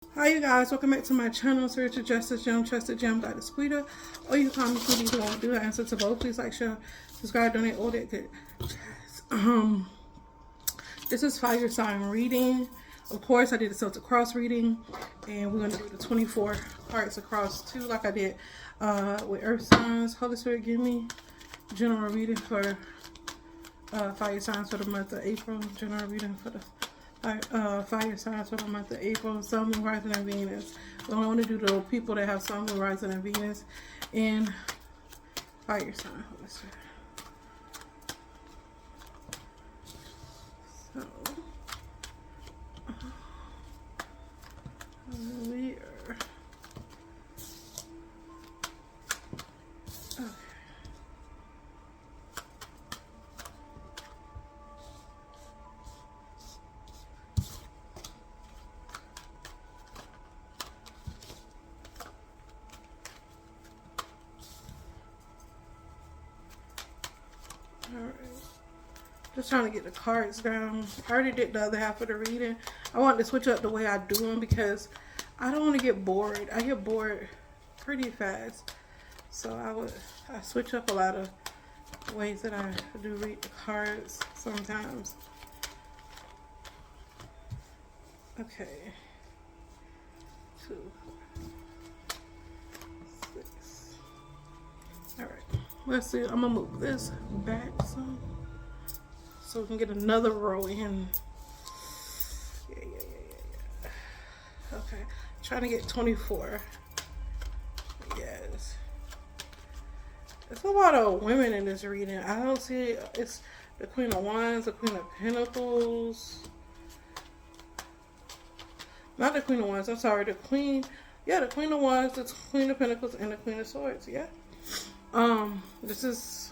Hi you guys, welcome back to my channel. Spiritual Justice Gem, Trusted Gem, Goddess Quita. Or you can call me Quita if you want to do the answer to both. Please like, share, subscribe, donate, all that good. This is fire sign reading. Of course, I did a Celtic cross reading, and we're gonna do the 24 cards across too, like I did with Earth signs. Holy Spirit, give me general reading for fire signs for the month of April. General reading for the fire signs for the month of April. Sun, Moon, Rising, and Venus. We only want to do the people that have Sun, Moon, Rising, and Venus in fire sign. So we are okay. Alright. Just trying to get the cards down. I already did the other half of the reading. I want to switch up the way I do them because I don't want to get bored. I get bored pretty fast. So I switch up a lot of ways that I do read the cards sometimes. Okay. 2, 6. Alright. Let's see. I'm gonna move this back some so we can get another row in. Yeah. Okay. Trying to get 24. Yes. There's a lot of women in this reading. I don't see it's the Queen of Wands, the Queen of Pentacles. Not the Queen of Wands, I'm sorry, the Queen. Yeah, the Queen of Wands, the Queen of Pentacles, and the Queen of Swords, yeah. This is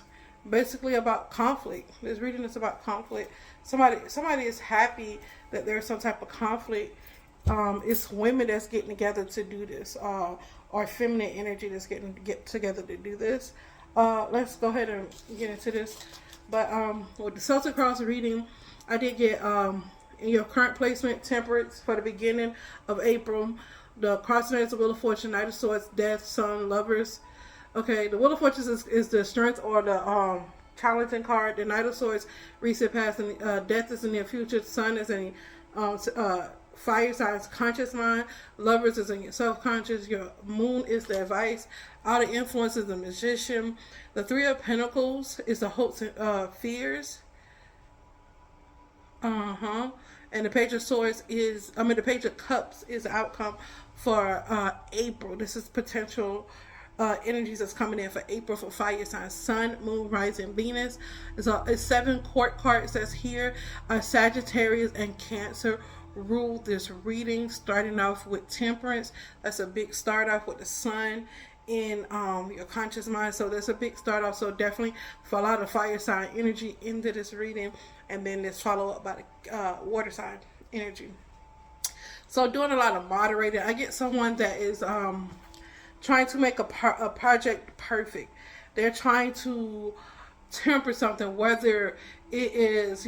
basically about conflict. This reading is about conflict. Somebody is happy that there's some type of conflict. It's women that's getting together to do this, or feminine energy that's get together to do this. Let's go ahead and get into this. But with the Celtic cross reading, I did get in your current placement, Temperance for the beginning of April. The cross is the Wheel of Fortune, Knight of Swords, Death, Sun, Lovers. Okay, the Wheel of Fortune is the strength or the challenging card. The Knight of Swords, recent past, and Death is in the future. Sun is in fire signs, conscious mind. Lovers is in your subconscious. Your Moon is the advice. Outer influence is the Magician. The Three of Pentacles is the hopes and fears. And the Page of Swords the Page of Cups is the outcome for April. This is potential energies that's coming in for April for fire signs. Sun, Moon, Rising, Venus. It's 7 court cards that's here. Sagittarius and Cancer rule this reading, starting off with Temperance. That's a big start off with the Sun in your conscious mind. So that's a big start off. So definitely for a lot of fire sign energy into this reading, and then this follow up by the water sign energy. So doing a lot of moderating. I get someone that is trying to make a project perfect. They're trying to temper something, whether it is,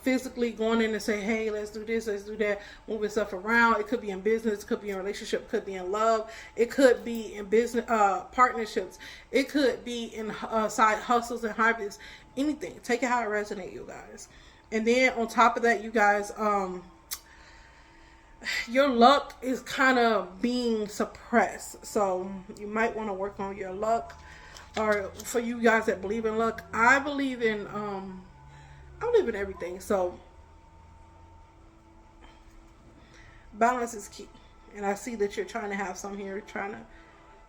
physically going in and say, hey, let's do this, let's do that, moving stuff around. It could be in business, it could be in relationship, it could be in love, it could be in business partnerships, it could be in side hustles and hobbies, anything. Take it how it resonates, you guys. And then on top of that, you guys, your luck is kind of being suppressed, so you might want to work on your luck. Or for you guys that believe in luck, I believe in everything. So balance is key, and I see that you're trying to have some here. Trying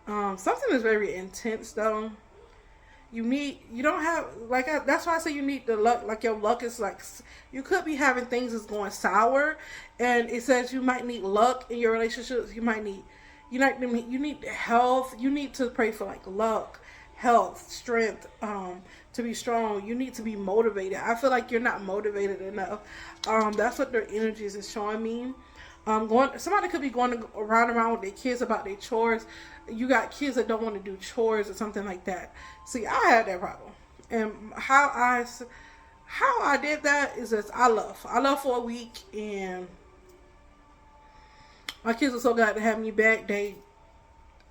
to something is very intense though. That's why I say you need the luck. Like your luck is like, you could be having things that's going sour, and it says you might need luck in your relationships. You need health. You need to pray for like luck, health, strength, to be strong. You need to be motivated. I feel like you're not motivated enough. That's what their energies is showing me. Somebody could be going around with their kids about their chores. You got kids that don't want to do chores or something like that. See, I had that problem, and how I did that is that I love for a week, and My kids are so glad to have me back. They,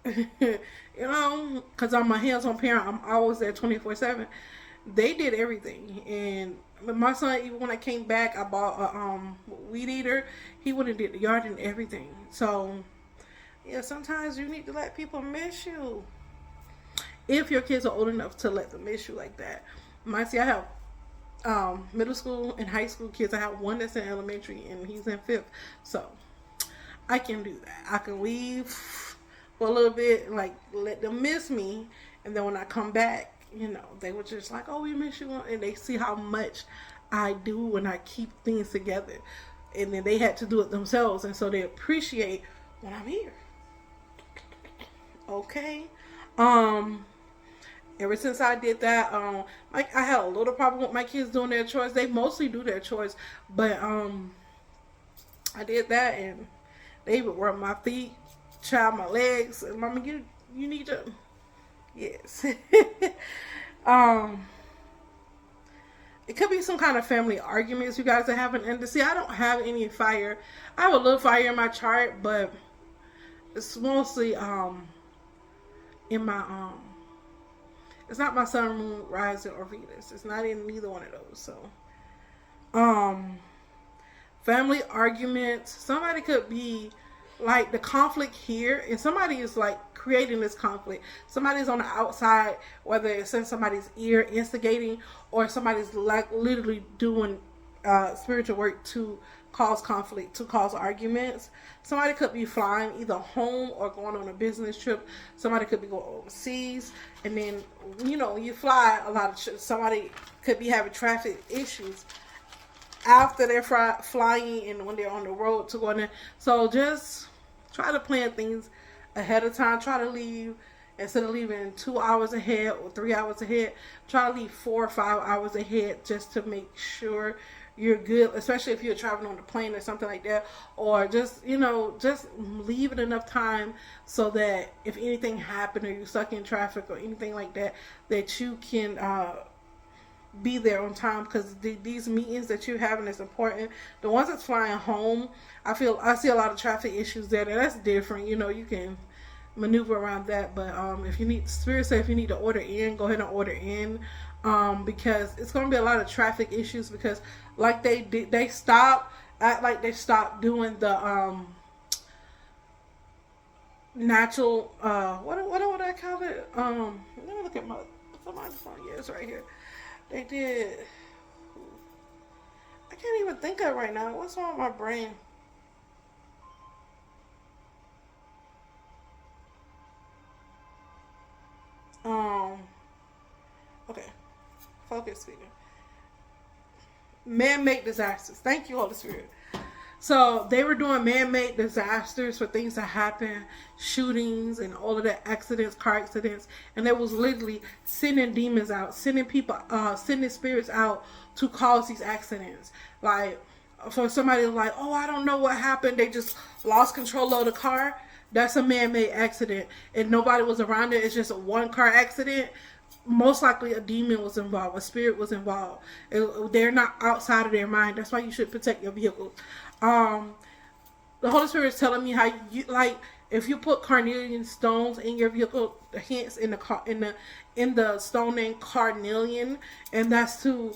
you know, because I'm a hands-on parent, I'm always there 24/7. They did everything, and my son, even when I came back, I bought a weed eater. He went and did the yard and everything. So yeah, sometimes you need to let people miss you if your kids are old enough to let them miss you like that. See, I have middle school and high school kids. I have one that's in elementary and he's in fifth, so I can do that. I can leave for a little bit, like let them miss me, and then when I come back, you know, they were just like, "Oh, we miss you," and they see how much I do when I keep things together, and then they had to do it themselves, and so they appreciate when I'm here. Okay, ever since I did that, I had a little problem with my kids doing their chores. They mostly do their chores, but I did that, and they would rub my feet, child my legs, and Mama, you need to, yes. It could be some kind of family arguments you guys are having, and to see, I don't have any fire. I have a little fire in my chart, but it's mostly in my it's not my sun, moon, rising, or Venus. It's not in neither one of those. So family arguments, somebody could be like the conflict here, and somebody is like creating this conflict. Somebody's on the outside, whether it's in somebody's ear instigating, or somebody's like literally doing spiritual work to cause conflict, to cause arguments. Somebody could be flying either home or going on a business trip. Somebody could be going overseas, and then, you know, when you fly a lot of somebody could be having traffic issues after they're flying and when they're on the road to go in there. So just try to plan things ahead of time. Try to leave, instead of leaving 2 hours ahead or 3 hours ahead, try to leave 4 or 5 hours ahead, just to make sure you're good, especially if you're traveling on the plane or something like that. Or just, you know, just leave it enough time so that if anything happened or you're stuck in traffic or anything like that, that you can be there on time, because these meetings that you're having is important. The ones that's flying home, I see a lot of traffic issues there, and that's different. You know, you can maneuver around that. But if you need, Spirit say if you need to order in, go ahead and order in, because it's going to be a lot of traffic issues, because like they stopped doing the natural what would I call it? Let me look at my phone. Yeah, it's right here. They did. I can't even think of it right now. What's wrong with my brain? Okay. Focus, speaker. Man-made disasters. Thank you, Holy Spirit. So they were doing man-made disasters for things that happen, shootings and all of the accidents, car accidents, and they was literally sending demons out, sending people, sending spirits out to cause these accidents. Like, for somebody like, oh, I don't know what happened, they just lost control of the car. That's a man-made accident, and nobody was around it. It's just a one-car accident. Most likely a demon was involved, a spirit was involved. They're not outside of their mind. That's why you should protect your vehicles. The Holy Spirit is telling me how you, like, if you put carnelian stones in your vehicle, hence in the car, in the stone named carnelian, and that's to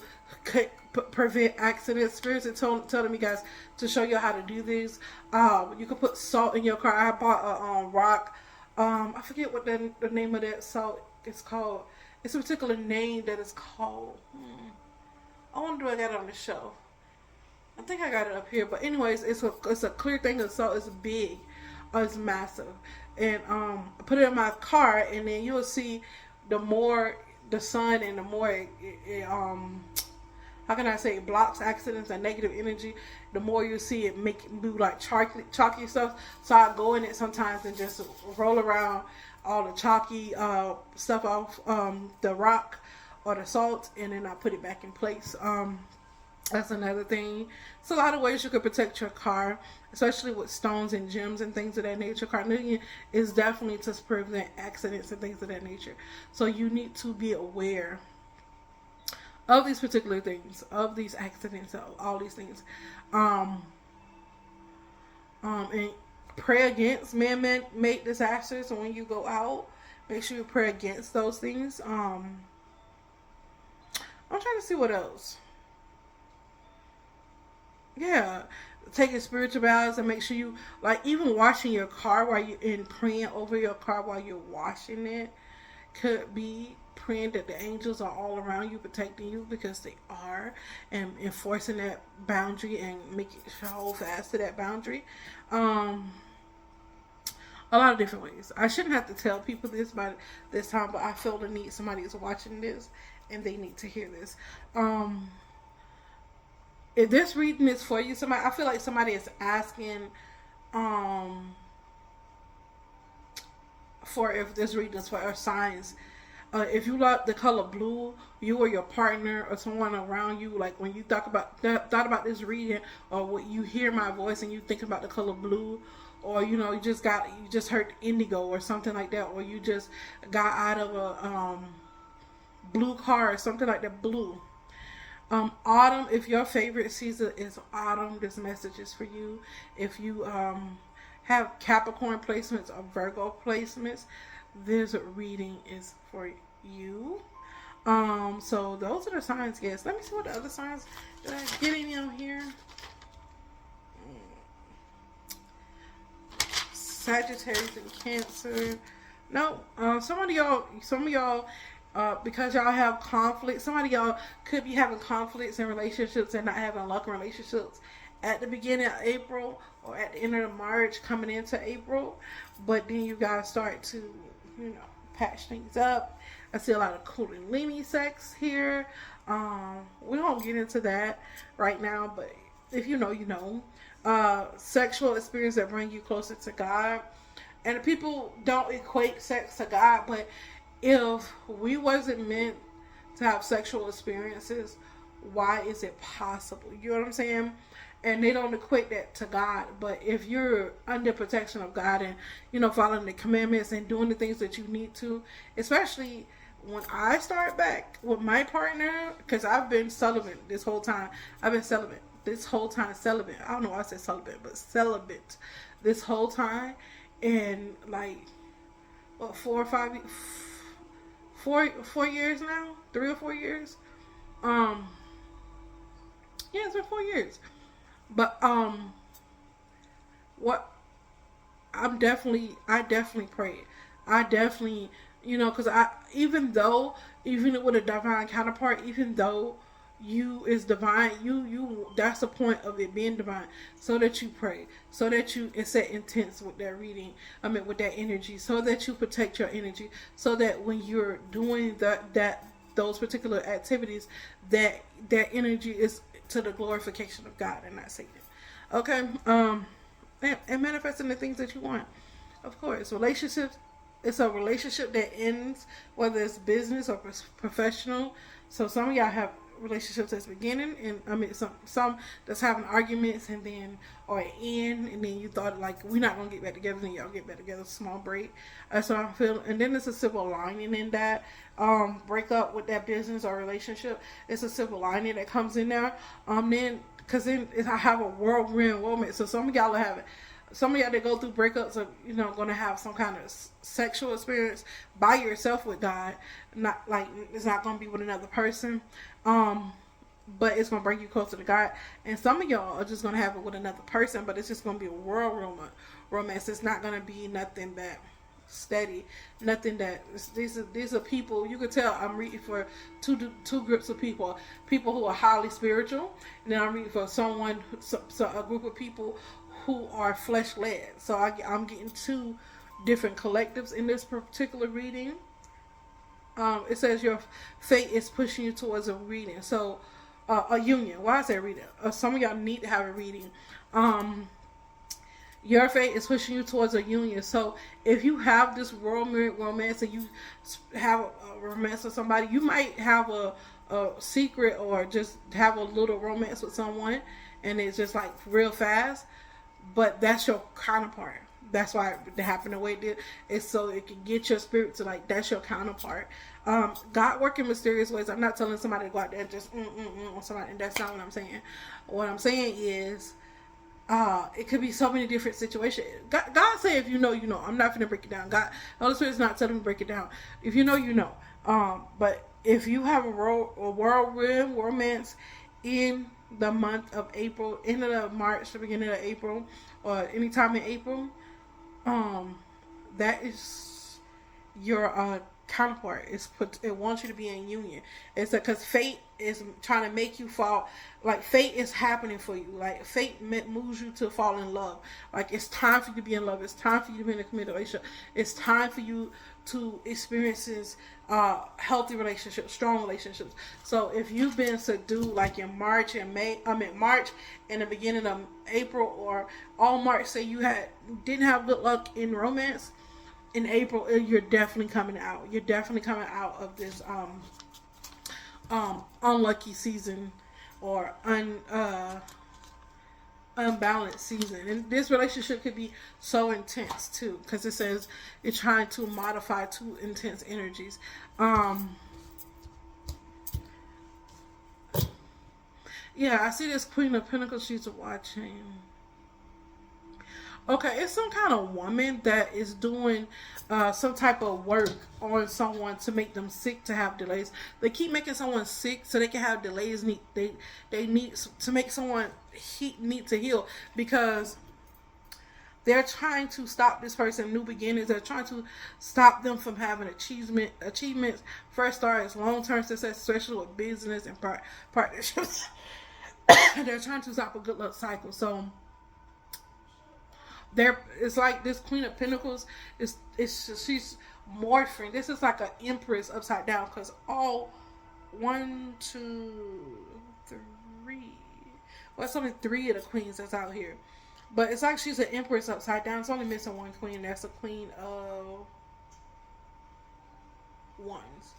prevent accidents. Spirits are telling me, guys, to show you how to do these. You can put salt in your car. I bought a rock. I forget what the name of that salt is called. It's a particular name that it's called. I wonder if I got it on the shelf. I think I got it up here, but anyways, it's a clear thing of salt. It's big, it's massive, and I put it in my car, and then you'll see the more the sun and the more it how can I say, it blocks accidents and negative energy. The more you see it make do like chalky stuff. So I go in it sometimes and just roll around all the chalky stuff off the rock or the salt, and then I put it back in place. That's another thing. It's a lot of ways you could protect your car, especially with stones and gems and things of that nature. Carnelian is definitely to prevent accidents and things of that nature. So you need to be aware of these particular things, of these accidents, of all these things. And pray against man-made disasters. And when you go out, make sure you pray against those things. I'm trying to see what else. Yeah, taking spiritual baths, and make sure you, like, even washing your car while you in praying over your car while you're washing it could be praying that the angels are all around you protecting you, because they are, and enforcing that boundary and making sure hold fast to that boundary. A lot of different ways. I shouldn't have to tell people this by this time, but I feel the need. Somebody is watching this and they need to hear this. If this reading is for you, somebody, I feel like somebody is asking for if this reading is for signs. If you like the color blue, you or your partner or someone around you, like when you thought about this reading, or what you hear my voice and you think about the color blue, or you just heard indigo or something like that, or you just got out of a blue car or something like that, blue. Autumn, if your favorite season is autumn, this message is for you. If you have Capricorn placements or Virgo placements, this reading is for you. So those are the signs, guys. Let me see what the other signs that I'm getting in here. Sagittarius and Cancer. No, some of y'all, because y'all have conflict, some of y'all could be having conflicts in relationships and not having luck in relationships at the beginning of April or at the end of March coming into April. But then you guys start to, patch things up. I see a lot of Kundalini sex here. We won't get into that right now, but if you know, you know. Sexual experience that bring you closer to God. And people don't equate sex to God, but if we wasn't meant to have sexual experiences, why is it possible? You know what I'm saying? And they don't equate that to God. But if you're under protection of God and, following the commandments and doing the things that you need to, especially when I start back with my partner, because I've been celibate this whole time. I've been celibate this whole time. Celibate. I don't know why I said celibate, but celibate this whole time. And like, what, 4 years now? 3 or 4 years? Yeah, it's been 4 years. But what I definitely prayed. I definitely, because even with a divine counterpart, even though you is divine, you that's the point of it being divine, so that you pray, so that you set intents with that reading, with that energy, so that you protect your energy, so that when you're doing those particular activities, that energy is to the glorification of God and not Satan. Okay. And manifesting the things that you want. Of course, relationships. It's a relationship that ends, whether it's business or professional. So some of y'all have relationships that's beginning, and some that's having arguments and then or end, and then you thought like, we're not gonna get back together, then y'all get back together, small break. That's what I'm feeling. And then there's a silver lining in that break up with that business or relationship. It's a silver lining that comes in there. Then because then I have a whirlwind romance. So some of y'all are having. Some of y'all that go through breakups are, going to have some kind of sexual experience by yourself with God. Not like it's not going to be with another person, but it's going to bring you closer to God. And some of y'all are just going to have it with another person, but it's just going to be a world romance. It's not going to be nothing that steady, nothing that these are people. You can tell I'm reading for two groups of people who are highly spiritual, and then I'm reading for a group of people who are flesh led. So I'm getting two different collectives in this particular reading. It says your fate is pushing you towards a reading. So a union. Why is that reading? Some of y'all need to have a reading. Your fate is pushing you towards a union. So if you have this romance and you have a romance with somebody, you might have a secret or just have a little romance with someone, and it's just like real fast. But that's your counterpart. That's why it happened the way it did. It's so it can get your spirit to like, that's your counterpart. God working mysterious ways. I'm not telling somebody to go out there and just on somebody, and that's not what I'm saying. What I'm saying is It could be so many different situations. God say, if you know, you know. I'm not gonna break it down. God, Holy Spirit's not telling me to break it down. If you know, you know. But if you have a whirlwind romance in the month of April, end of March, the beginning of April, or anytime in April, that is your counterpart. It wants you to be in union. It's because fate is trying to make you fall. Like, fate is happening for you. Like, fate moves you to fall in love. Like, it's time for you to be in love. It's time for you to be in a committed relationship. It's time for you to experience healthy relationships, strong relationships. So if you've been subdued, like in March and May, March and the beginning of April, or all March, say you didn't have good luck in romance, in April, you're definitely coming out. You're definitely coming out of this unlucky season, or unbalanced season. And this relationship could be so intense too, because it says you're trying to modify two intense energies. Yeah, I see this Queen of Pentacles. She's watching. Okay, it's some kind of woman that is doing some type of work on someone to make them sick, to have delays. They keep making someone sick so they can have delays. They need to make someone need to heal, because they're trying to stop this person new beginnings. They're trying to stop them from having achievements, first start as long-term success, especially with business and partnerships. They're trying to stop a good luck cycle. So it's like this Queen of Pentacles she's morphing. This is like an Empress upside down, because all 1, 2, 3. Well, it's only 3 of the queens that's out here, but it's like she's an Empress upside down. It's only missing one queen. That's a Queen of Wands.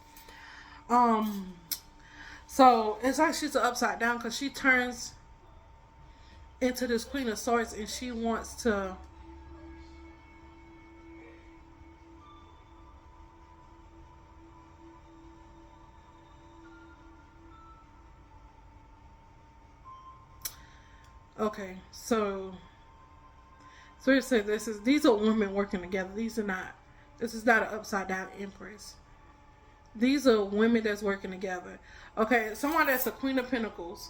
So it's like she's upside down, because she turns into this Queen of Swords, and she wants to okay, so it said these are women working together. This is not an upside down Empress. These are women that's working together. Okay, someone that's a Queen of Pentacles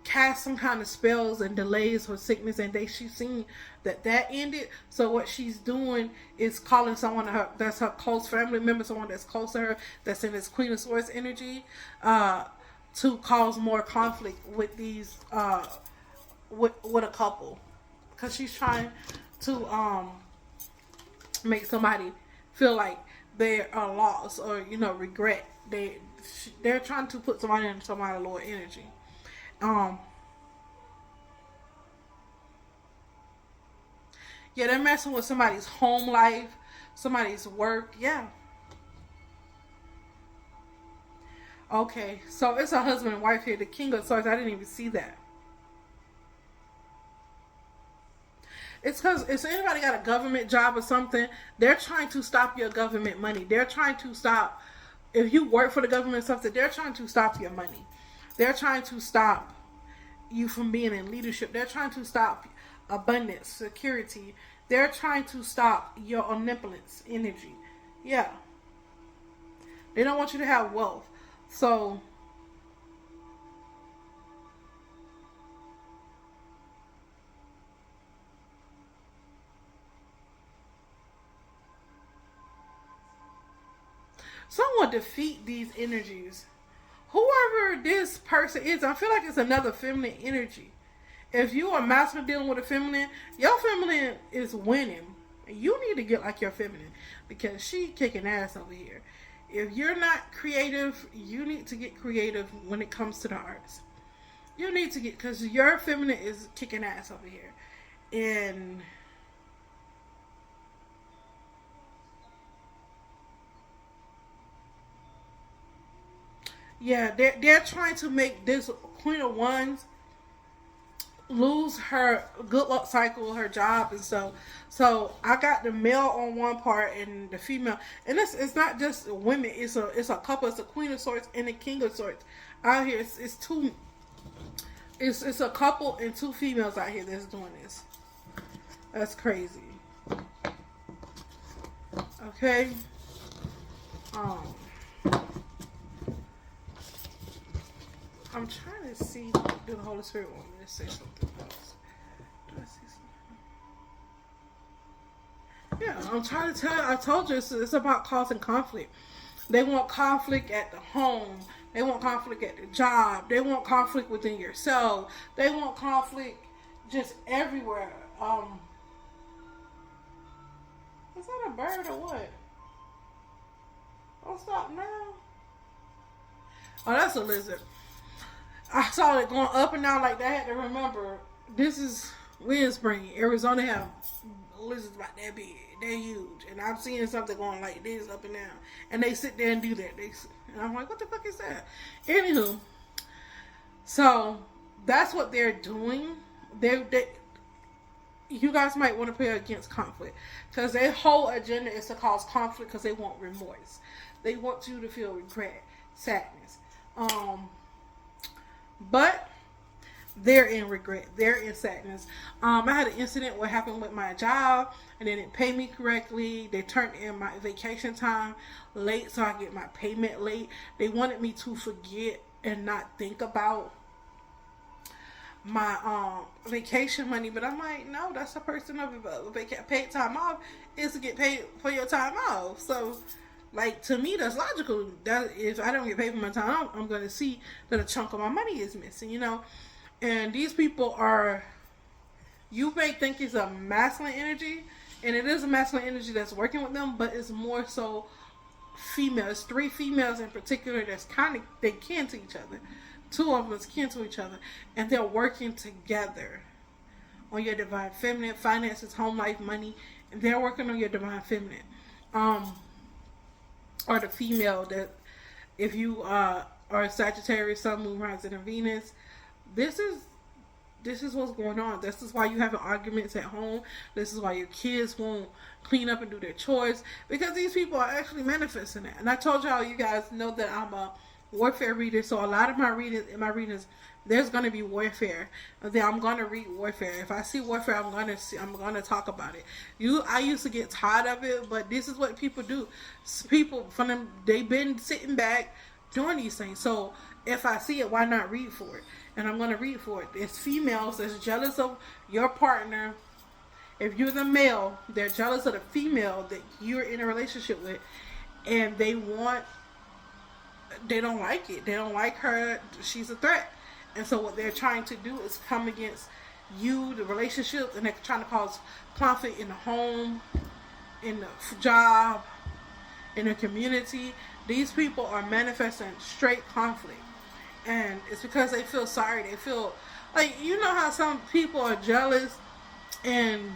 cast some kind of spells and delays for sickness, and she's seen that ended. So what she's doing is calling someone that's her close family member, someone that's close to her, that's in this Queen of Swords energy, to cause more conflict with these with a couple, because she's trying to make somebody feel like they are lost, or regret. They're trying to put somebody in somebody's lower energy. Yeah, they're messing with somebody's home life, somebody's work. Yeah. Okay, so it's a husband and wife here. The King of Swords. I didn't even see that. It's because if anybody got a government job or something, they're trying to stop your government money. They're trying to stop, if you work for the government or something, they're trying to stop your money. They're trying to stop you from being in leadership. They're trying to stop abundance, security. They're trying to stop your omnipotence energy. Yeah. They don't want you to have wealth. So someone defeat these energies. Whoever this person is, I feel like it's another feminine energy. If you are masculine dealing with a feminine, your feminine is winning. You need to get like your feminine, because she kicking ass over here. If you're not creative, you need to get creative when it comes to the arts. You need to get, because your feminine is kicking ass over here. And yeah, they're trying to make this Queen of Wands lose her good luck cycle, her job and stuff. So I got the male on one part and the female, and it's not just women. It's a couple. It's a Queen of Swords and a King of Swords out here. It's It's a couple and 2 females out here that's doing this. That's crazy. Okay. Um, I'm trying to see. Do the Holy Spirit want me to say something else? Do I see something? Yeah, I'm trying to tell you. I told you it's about causing conflict. They want conflict at the home. They want conflict at the job. They want conflict within yourself. They want conflict just everywhere. Is that a bird or what? Don't stop now. Oh, that's a lizard. I saw it going up and down like that. I had to remember, this is wind spring. Arizona have lizards about that big. They're huge. And I'm seeing something going like this up and down. And they sit there and do that. And I'm like, what the fuck is that? Anywho, so that's what they're doing. You guys might want to pray against conflict, because their whole agenda is to cause conflict because they want remorse. They want you to feel regret, sadness. But they're in regret. They're in sadness. I had an incident what happened with my job, and they didn't pay me correctly. They turned in my vacation time late, so I get my payment late. They wanted me to forget and not think about my vacation money, but I'm like, no, that's a person of paid time off is to get paid for your time off. So, like, to me, that's logical. That if I don't get paid for my time off, I'm going to see that a chunk of my money is missing, you know. And these people are, you may think it's a masculine energy, and it is a masculine energy that's working with them, but it's more so females. 3 females in particular that's kind of, they kin to each other. 2 of them is kin to each other, and they're working together on your divine feminine, finances, home life, money, and they're working on your divine feminine. Or the female that, if you are Sagittarius, Sun, Moon, Rising, and Venus, this is what's going on. This is why you having arguments at home. This is why your kids won't clean up and do their chores, because these people are actually manifesting it. And I told y'all, you guys know that I'm a warfare reader, so a lot of my readings, there's going to be warfare. Then I'm going to read warfare. If I see warfare, I'm going to talk about it. I used to get tired of it, but this is what people do. People from them, they've been sitting back doing these things. So if I see it, why not read for it? And I'm going to read for it. It's females that's jealous of your partner. If you're the male, they're jealous of the female that you're in a relationship with, and they don't like it. They don't like her. She's a threat. And so what they're trying to do is come against you, the relationship, and they're trying to cause conflict in the home, in the job, in the community. These people are manifesting straight conflict. And it's because they feel sorry. They feel like, you know how some people are jealous, and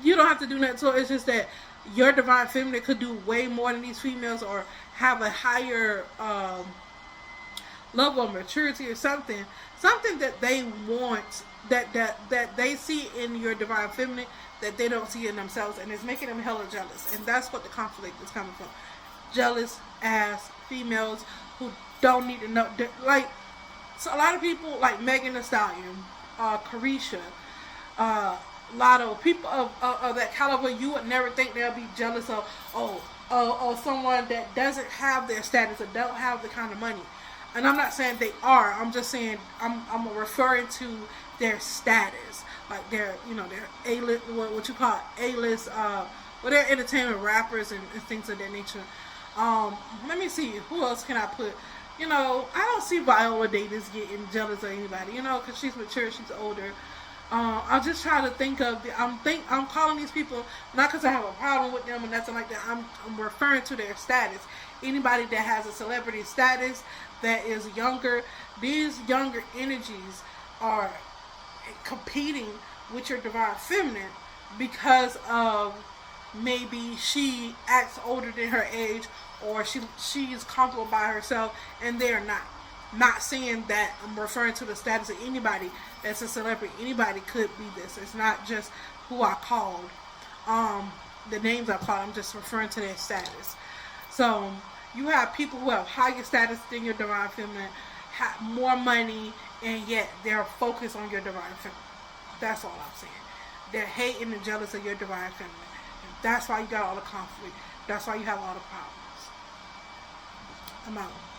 you don't have to do that. So it's just that your divine feminine could do way more than these females, or have a higher level of maturity, or something that they want, that they see in your divine feminine that they don't see in themselves, and it's making them hella jealous. And that's what the conflict is coming from. Jealous ass females who don't need to know. Like, so a lot of people like Megan Thee Stallion, Carisha, Lotto, people of that caliber, you would never think they'll be jealous of someone that doesn't have their status or don't have the kind of money. And I'm not saying they are. I'm just saying I'm referring to their status, like their A-list, what you call A-list, they're entertainment rappers and things of that nature. Let me see, who else can I put? I don't see Viola Davis getting jealous of anybody, because she's mature, she's older. I'll just try to think of I'm calling these people not because I have a problem with them and nothing like that. I'm referring to their status. Anybody that has a celebrity status that is younger, these younger energies are competing with your divine feminine because of maybe she acts older than her age, or she's comfortable by herself, and they're not. Not saying that I'm referring to the status of anybody that's a celebrity. Anybody could be this. It's not just who I called. The names I called, I'm just referring to their status. So you have people who have higher status than your divine feminine, have more money, and yet they're focused on your divine feminine. That's all I'm saying. They're hating and jealous of your divine feminine. And that's why you got all the conflict. That's why you have all the problems. I'm out.